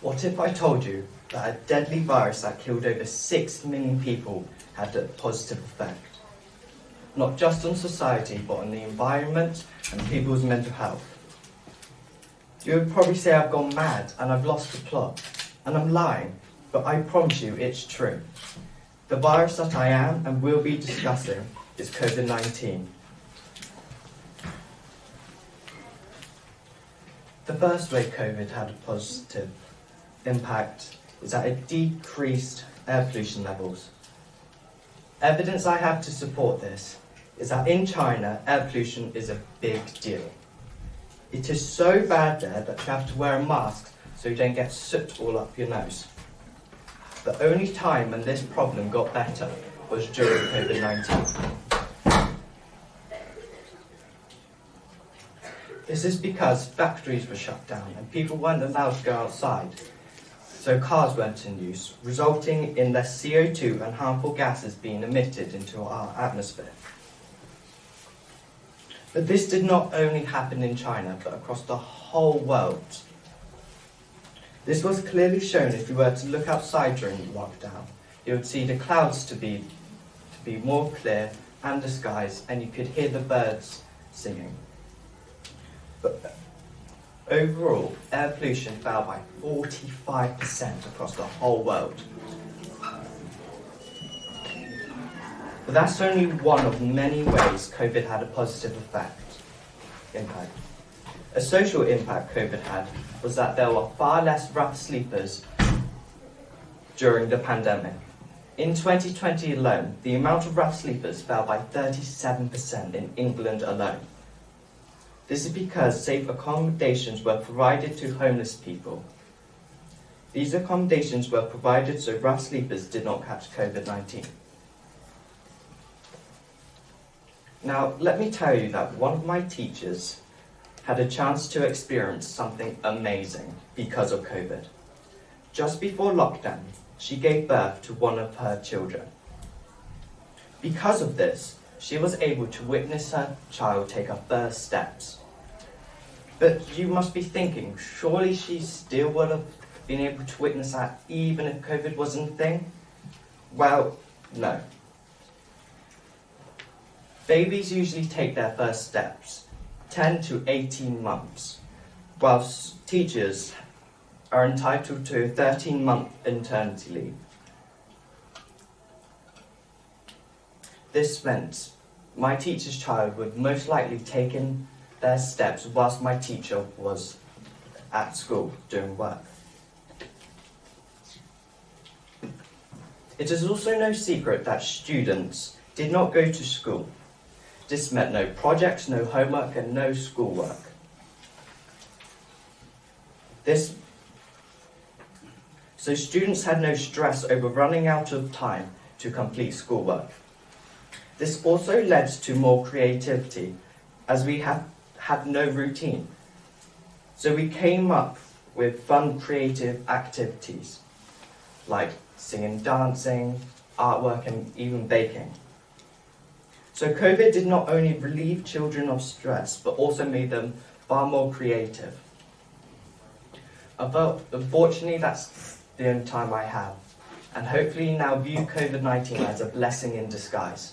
What if I told you that a deadly virus that killed over 6 million people had a positive effect? Not just on society, but on the environment and people's mental health. You would probably say I've gone mad and I've lost the plot, and I'm lying, but I promise you it's true. The virus that I am and will be discussing is COVID-19. The first way COVID had a positive impact is that it decreased air pollution levels. Evidence I have to support this is that in China, air pollution is a big deal. It is so bad there that you have to wear a mask so you don't get soot all up your nose. The only time when this problem got better was during COVID-19. This is because factories were shut down and people weren't allowed to go outside, so cars weren't in use, resulting in less CO2 and harmful gases being emitted into our atmosphere. But this did not only happen in China, but across the whole world. This was clearly shown if you were to look outside during the lockdown. You would see the clouds to be more clear and the skies, and you could hear the birds singing. But overall, air pollution fell by 45% across the whole world. But that's only one of many ways COVID had a positive impact. A social impact COVID had was that there were far less rough sleepers during the pandemic. In 2020 alone, the amount of rough sleepers fell by 37% in England alone. This is because safe accommodations were provided to homeless people. These accommodations were provided so rough sleepers did not catch COVID-19. Now, let me tell you that one of my teachers had a chance to experience something amazing because of COVID. Just before lockdown, she gave birth to one of her children. Because of this, she was able to witness her child take her first steps. But you must be thinking, surely she still would have been able to witness that even if COVID wasn't a thing? Well, no. Babies usually take their first steps 10 to 18 months, whilst teachers are entitled to a 13-month maternity leave. This meant my teacher's child would most likely take in their steps whilst my teacher was at school doing work. It is also no secret that students did not go to school. This meant no projects, no homework, and no schoolwork. So students had no stress over running out of time to complete schoolwork. This also led to more creativity, as we had no routine. So we came up with fun, creative activities, like singing, dancing, artwork, and even baking. So COVID did not only relieve children of stress, but also made them far more creative. Unfortunately, that's the only time I have, and hopefully now view COVID-19 as a blessing in disguise.